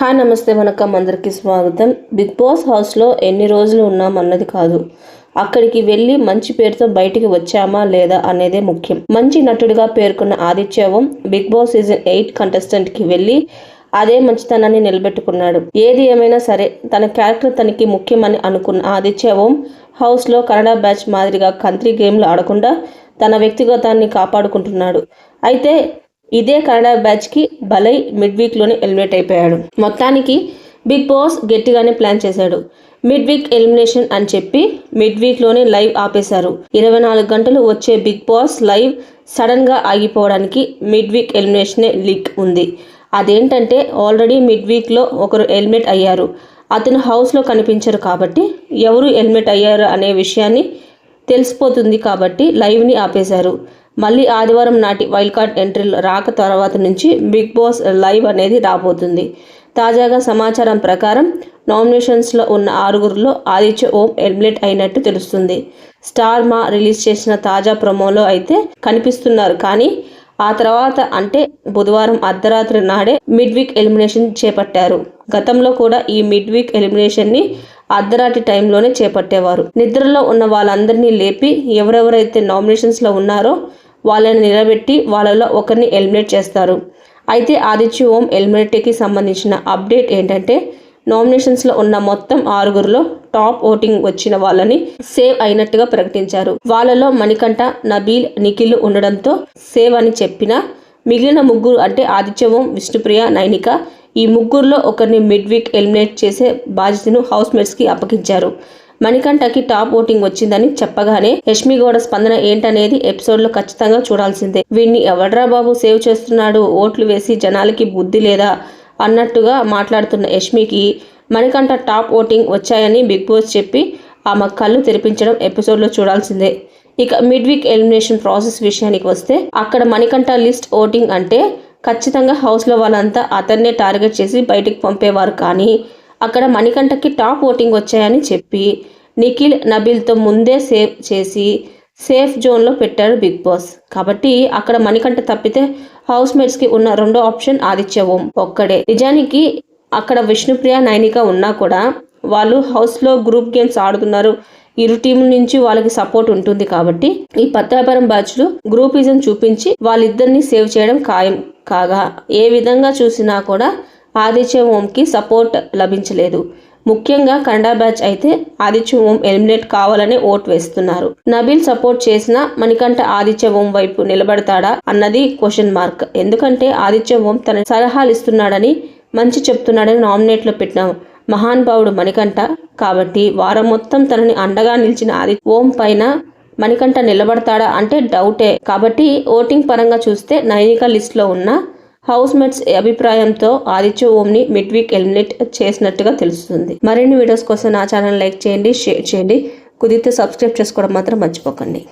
Hi నమస్తే వనకం అందరికీ స్వాగతం. బిగ్ బాస్ హౌస్లో ఎన్ని రోజులు ఉన్నామన్నది కాదు, అక్కడికి వెళ్ళి మంచి పేరుతో బయటికి వచ్చామా లేదా అనేదే ముఖ్యం. మంచి నటుడిగా పేర్కొన్న ఆదిత్య ఓం బిగ్ బాస్ సీజన్ 8 కంటెస్టెంట్కి వెళ్ళి అదే మంచితనాన్ని నిలబెట్టుకున్నాడు. ఏది ఏమైనా సరే తన క్యారెక్టర్ తనకి ముఖ్యమని అనుకున్న ఆదిత్య ఓం హౌస్లో కన్నడ బ్యాచ్ మాదిరిగా కంట్రీ గేమ్లు ఆడకుండా తన వ్యక్తిగతాన్ని కాపాడుకుంటున్నాడు. అయితే ఇదే కన్నడ బ్యాచ్కి బలై మిడ్ వీక్లోనే ఎలిమినేట్ అయిపోయాడు. మొత్తానికి బిగ్ బాస్ గట్టిగానే ప్లాన్ చేశాడు. మిడ్ వీక్ ఎలిమినేషన్ అని చెప్పి మిడ్ వీక్లోనే లైవ్ ఆపేశారు. 24 గంటలు వచ్చే బిగ్ బాస్ లైవ్ సడన్గా ఆగిపోవడానికి మిడ్ వీక్ ఎలిమినేషనే లీక్ ఉంది. అదేంటంటే ఆల్రెడీ మిడ్ వీక్లో ఒకరు ఎలిమినేట్ అయ్యారు. అతను హౌస్లో కనిపించరు కాబట్టి ఎవరు ఎలిమినేట్ అయ్యారు అనే విషయాన్ని తెలిసిపోతుంది కాబట్టి లైవ్ని ఆపేశారు. మళ్ళీ ఆదివారం నాటి వైల్డ్ కార్డ్ ఎంట్రీలు రాక తర్వాత నుంచి బిగ్ బాస్ లైవ్ అనేది రాబోతుంది. తాజాగా సమాచారం ప్రకారం నామినేషన్స్లో ఉన్న 6గురిలో ఆదిత్య ఓం ఎలిమినేట్ అయినట్టు తెలుస్తుంది. స్టార్ మా రిలీజ్ చేసిన తాజా ప్రోమోలో అయితే కనిపిస్తున్నారు. కానీ ఆ తర్వాత అంటే బుధవారం అర్ధరాత్రి నాడే మిడ్ వీక్ ఎలిమినేషన్ చేపట్టారు. గతంలో కూడా ఈ మిడ్ వీక్ ఎలిమినేషన్ని అర్ధరాత్రి టైంలోనే చేపట్టేవారు. నిద్రలో ఉన్న వాళ్ళందరినీ లేపి ఎవరెవరైతే నామినేషన్స్లో ఉన్నారో వాళ్ళని నిలబెట్టి వాళ్ళలో ఒకరిని ఎలిమినేట్ చేస్తారు. అయితే ఆదిత్య ఓం ఎలిమినేట్కి సంబంధించిన అప్డేట్ ఏంటంటే నామినేషన్స్లో ఉన్న మొత్తం 6గురిలో టాప్ ఓటింగ్ వచ్చిన వాళ్ళని సేవ్ అయినట్టుగా ప్రకటించారు. వాళ్ళలో మణికంఠ, నబీల్, నిఖిల్ ఉండడంతో సేవ్ అని చెప్పిన మిగిలిన 3 అంటే ఆదిత్య ఓం, విష్ణుప్రియ, నైనిక ఈ 3లో ఒకరిని మిడ్ వీక్ ఎలిమినేట్ చేసే బాధ్యతను హౌస్ మేట్స్కి అప్పగించారు. మణికంఠకి టాప్ ఓటింగ్ వచ్చిందని చెప్పగానే యష్మి గౌడ స్పందన ఏంటనేది ఎపిసోడ్లో ఖచ్చితంగా చూడాల్సిందే. వీడిని ఎవడ్రా బాబు సేవ్ చేస్తున్నాడు, ఓట్లు వేసి జనాలకి బుద్ధి లేదా అన్నట్టుగా మాట్లాడుతున్న యష్మికి మణికంఠ టాప్ ఓటింగ్ వచ్చాయని బిగ్ బాస్ చెప్పి ఆమె కళ్ళు తెరిపించడం ఎపిసోడ్లో చూడాల్సిందే. ఇక మిడ్ వీక్ ఎలిమినేషన్ ప్రాసెస్ విషయానికి వస్తే అక్కడ మణికంఠ లిస్ట్ ఓటింగ్ అంటే ఖచ్చితంగా హౌస్లో వాళ్ళంతా అతన్నే టార్గెట్ చేసి బయటికి పంపేవారు. కానీ అక్కడ మణికంఠకి టాప్ ఓటింగ్ వచ్చాయని చెప్పి నిఖిల్, నబీల్తో ముందే సేవ్ చేసి సేఫ్ జోన్లో పెట్టాడు బిగ్ బాస్. కాబట్టి అక్కడ మణికంఠ తప్పితే హౌస్ మేట్స్కి ఉన్న రెండో ఆప్షన్ ఆదిత్య ఓం ఒక్కడే. నిజానికి అక్కడ విష్ణుప్రియ, నైనిక ఉన్నా కూడా వాళ్ళు హౌస్లో గ్రూప్ గేమ్స్ ఆడుతున్నారు. ఇరు టీముల నుంచి వాళ్ళకి సపోర్ట్ ఉంటుంది కాబట్టి ఈ పత్తాపురం బ్యాచ్లు గ్రూపిజం చూపించి వాళ్ళిద్దరిని సేవ్ చేయడం ఖాయం. కాగా ఏ విధంగా చూసినా కూడా ఆదిత్య ఓంకి సపోర్ట్ లభించలేదు. ముఖ్యంగా కన్నడ బ్యాచ్ అయితే ఆదిత్య ఓం ఎలిమినేట్ కావాలనే ఓట్ వేస్తున్నారు. నబీల్ సపోర్ట్ చేసినా మణికంఠ ఆదిత్య ఓం వైపు నిలబడతాడా అన్నది క్వశ్చన్ మార్క్. ఎందుకంటే ఆదిత్య ఓం తన సలహాలు ఇస్తున్నాడని, మంచి చెప్తున్నాడని నామినేట్లో పెట్టిన మహానుభావుడు మణికంఠ. కాబట్టి వారం మొత్తం తనని అండగా నిలిచిన ఆదిత్య ఓం పైన మణికంఠ నిలబడతాడా అంటే డౌటే. కాబట్టి ఓటింగ్ పరంగా చూస్తే నైనిక లిస్ట్లో ఉన్న హౌస్ మేట్స్ అభిప్రాయంతో ఆదిత్య ఓంని మిడ్ వీక్ ఎలిమినేట్ చేసినట్టుగా తెలుస్తుంది. మరిన్ని వీడియోస్ కోసం నా ఛానల్ లైక్ చేయండి, షేర్ చేయండి, కుదిరితే సబ్స్క్రైబ్ చేసుకోవడం మాత్రం మర్చిపోకండి.